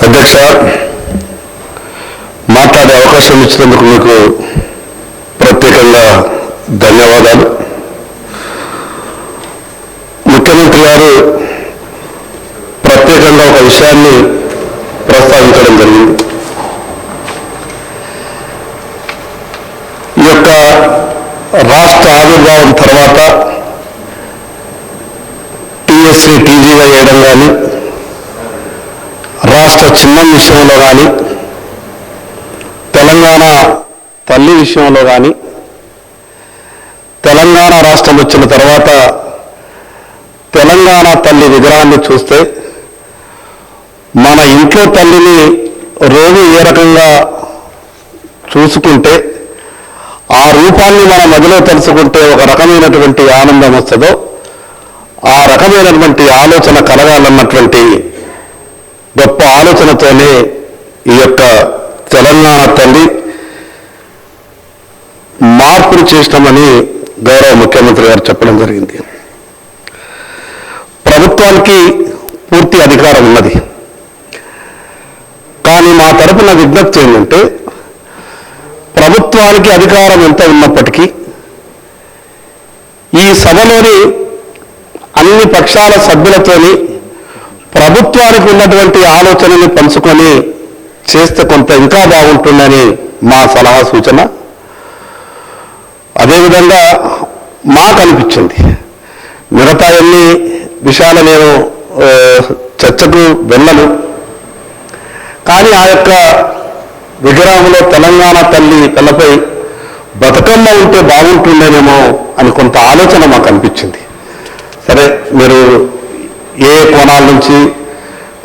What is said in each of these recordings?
అధ్యక్ష, మాట్లాడే అవకాశం ఇచ్చినందుకు మీకు ప్రత్యేకంగా ధన్యవాదాలు. ముఖ్యమంత్రి గారు ప్రత్యేకంగా ఒక విషయాన్ని ప్రస్తావించడం జరిగింది. ఈ యొక్క రాష్ట్ర ఆవిర్భావం తర్వాత టీఎస్సీ టీజీగా వేయడం కానీ, రాష్ట్ర చిహ్నం విషయంలో కానీ, తెలంగాణ తల్లి విషయంలో కానీ, తెలంగాణ రాష్ట్రం వచ్చిన తర్వాత తెలంగాణ తల్లి విగ్రహాన్ని చూస్తే మన ఇంట్లో తల్లిని రోజు ఏ రకంగా చూసుకుంటే ఆ రూపాన్ని మన మదిలో తెలుసుకుంటే ఒక రకమైనటువంటి ఆనందం వస్తుందో ఆ రకమైనటువంటి ఆలోచన కలగాలన్నటువంటి గొప్ప ఆలోచనతోనే ఈ యొక్క తెలంగాణ తల్లి మార్పులు చేసినామని గౌరవ ముఖ్యమంత్రి గారు చెప్పడం జరిగింది. ప్రభుత్వానికి పూర్తి అధికారం ఉన్నది. కానీ మా తరపున విజ్ఞప్తి ఏంటంటే, ప్రభుత్వానికి అధికారం ఎంత ఉన్నప్పటికీ ఈ సభలోని అన్ని పక్షాల సభ్యులతోని ప్రభుత్వానికి ఉన్నటువంటి ఆలోచనని పంచుకొని చేస్తే కొంత ఇంకా బాగుంటుందని మా సలహా సూచన. అదేవిధంగా మాకు అనిపించింది, మిగతా ఎన్ని విషయాలు నేను చర్చకు వెళ్ళను, కానీ ఆ యొక్క విగ్రహంలో తెలంగాణ తల్లి తలపై బతుకమ్మ ఉంటే బాగుంటుండేనేమో అని కొంత ఆలోచన మాకు అనిపించింది. సరే, మీరు ఏ కోణాల నుంచి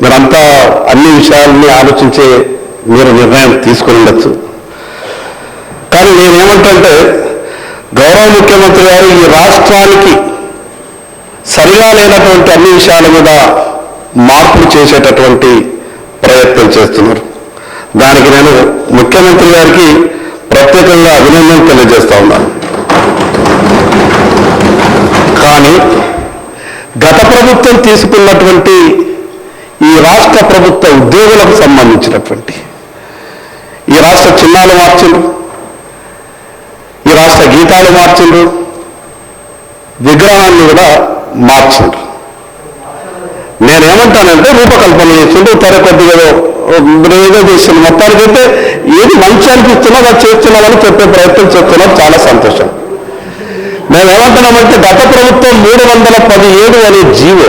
మీరంతా అన్ని విషయాలని ఆలోచించే మీరు నిర్ణయం తీసుకుని ఉండొచ్చు. కానీ నేనేమంటే, గౌరవ ముఖ్యమంత్రి గారు ఈ రాష్ట్రానికి సరిగా లేనటువంటి అన్ని విషయాల మీద మార్పులు చేసేటటువంటి ప్రయత్నం చేస్తున్నారు. దానికి నేను ముఖ్యమంత్రి గారికి ప్రత్యేకంగా అభినందన తెలియజేస్తా ఉన్నాను. కానీ గత ప్రభుత్వం తీసుకున్నటువంటి ఈ రాష్ట్ర ప్రభుత్వ ఉద్యోగులకు సంబంధించినటువంటి ఈ రాష్ట్ర చిహ్నాలు మార్చిండ్రు, ఈ రాష్ట్ర గీతాలు మార్చిండ్రు, విగ్రహాన్ని కూడా మార్చిండ్రు. నేనేమంటానంటే, రూపకల్పన చేసిండు, తెర కొద్దిగా ఏదో చేసిండు. మొత్తానికైతే ఏది మంచి అనిపిస్తున్నా అది చేస్తున్నామని చెప్పే ప్రయత్నం చేస్తున్నాం. చాలా సంతోషం. మేమేమంటున్నామంటే, గత ప్రభుత్వం 317 అనే జీవో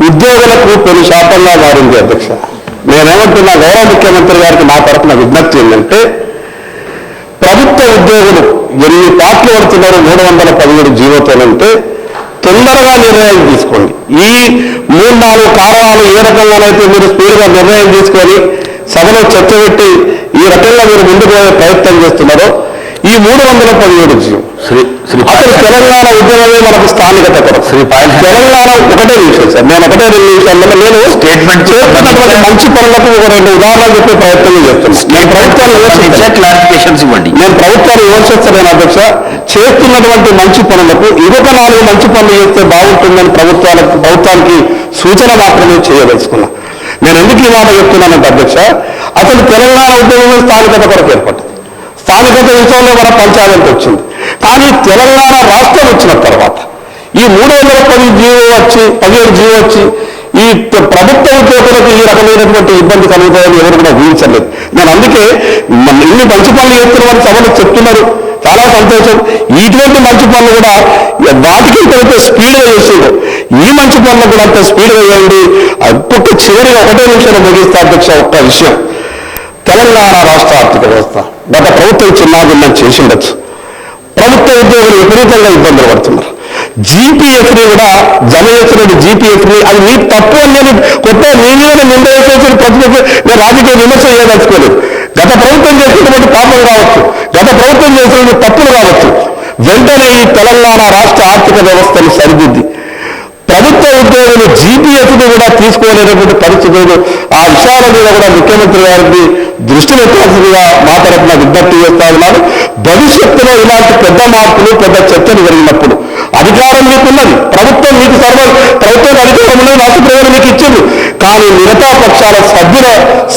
ఉద్యోగులకు పెను శాపంగా మారింది. అధ్యక్ష, నేనేమంటున్నా, గౌరవ ముఖ్యమంత్రి గారికి నా తరఫున విజ్ఞప్తి ఏంటంటే, ప్రభుత్వ ఉద్యోగులు ఎన్ని పాటలు పడుతున్నారు 317 జీవోతోనంటే తొందరగా నిర్ణయం తీసుకోండి. ఈ 3-4 కారణాలు ఏ రకంగానైతే మీరు స్పీడ్గా నిర్ణయం తీసుకొని సభలో చర్చ పెట్టి ఈ రకంగా మీరు ముందుకు పోయే ప్రయత్నం చేస్తున్నారో, ఈ 317 జీవో అసలు తెలంగాణ ఉద్యమమే మనకు స్థానికత కొరకు. తెలంగాణ ఒకటే విషయం సార్, నేను ఒకటే 2 నిమిషాల్లో నేను స్టేట్మెంట్ చేస్తున్నటువంటి మంచి పనులకు ఒక 2 ఉదాహరణలు చెప్పే ప్రయత్నం చేస్తున్నాను. నేను ప్రభుత్వాన్ని క్లారిఫికేషన్స్ ఇవ్వండి. నేను ప్రభుత్వాన్ని విమర్శిస్తాను అధ్యక్ష. చేస్తున్నటువంటి మంచి పనులకు ఇంకొక 4 మంచి పనులు చేస్తే బాగుంటుందని ప్రభుత్వానికి సూచన మాత్రమే చేయదలుచుకున్నా. నేను ఎందుకు ఈ మాట చెప్తున్నానంటే అధ్యక్ష, అసలు తెలంగాణ ఉద్యమమే స్థానికత కొరకు ఏర్పడింది. స్థానికత విషయంలో మన పంచాయతీ వచ్చింది. కానీ తెలంగాణ రాష్ట్రం వచ్చిన తర్వాత ఈ 317 జీవో వచ్చి ఈ ప్రభుత్వ ఉద్యోగులకు ఈ రకమైనటువంటి ఇబ్బంది కలుగుతాయని ఎవరు కూడా ఊహించలేదు. నేను అందుకే ఇన్ని మంచి పనులు చేస్తున్నామని సభలు చెప్తున్నారు, చాలా సంతోషం. ఇటువంటి మంచి పనులు కూడా వాటికి ఇంత స్పీడ్గా చేసేది, ఈ మంచి పనులు కూడా అంత స్పీడ్గా చేయండి. ఒక్కొక్క చివరిగా 1 నిమిషంలో ముగిస్తే అధ్యక్ష, ఒక్క విషయం. తెలంగాణ రాష్ట్ర ఆర్థిక వ్యవస్థ గత ప్రభుత్వం చిన్నాభిన్నం చేసి ఉండొచ్చు. ప్రభుత్వ ఉద్యోగులు విపరీతంగా ఇబ్బందులు పడుతున్నారు. జీపీఎఫ్ని కూడా జమ చేస్తున్న జీపీఎఫ్ని అది మీ తప్పు అని నేను కొత్త మీ మీద నిందవేసేసిన నేను రాజకీయ విమర్శ చేయదలుచుకోలేదు. గత ప్రభుత్వం చేసినటువంటి పాపం కావచ్చు, గత ప్రభుత్వం చేసినటువంటి తప్పులు కావచ్చు, వెంటనే ఈ తెలంగాణ రాష్ట్ర ఆర్థిక వ్యవస్థను సరిదిద్ది ప్రభుత్వ ఉద్యోగులు జీపీఎఫ్ని కూడా తీసుకోలేనటువంటి పరిస్థితులు, ఆ విషయాల మీద కూడా ముఖ్యమంత్రి గారికి దృష్టి పెట్టాల్సిందిగా మా తరఫున విజ్ఞప్తి చేస్తా ఉన్నారు. భవిష్యత్తులో ఇలాంటి పెద్ద మార్పులు, పెద్ద చర్చలు జరిగినప్పుడు అధికారం మీకున్నది, ప్రభుత్వం మీకు ప్రభుత్వం అధికారంలో రాష్ట్ర ప్రజలు మీకు ఇచ్చింది. కానీ మిగతా పక్షాల సభ్యుల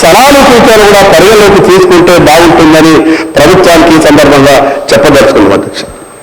సలహాలు సూచనలు కూడా పరిగణలోకి తీసుకుంటే బాగుంటుందని ప్రభుత్వానికి ఈ సందర్భంగా చెప్పదలుచుకున్నాం అధ్యక్ష.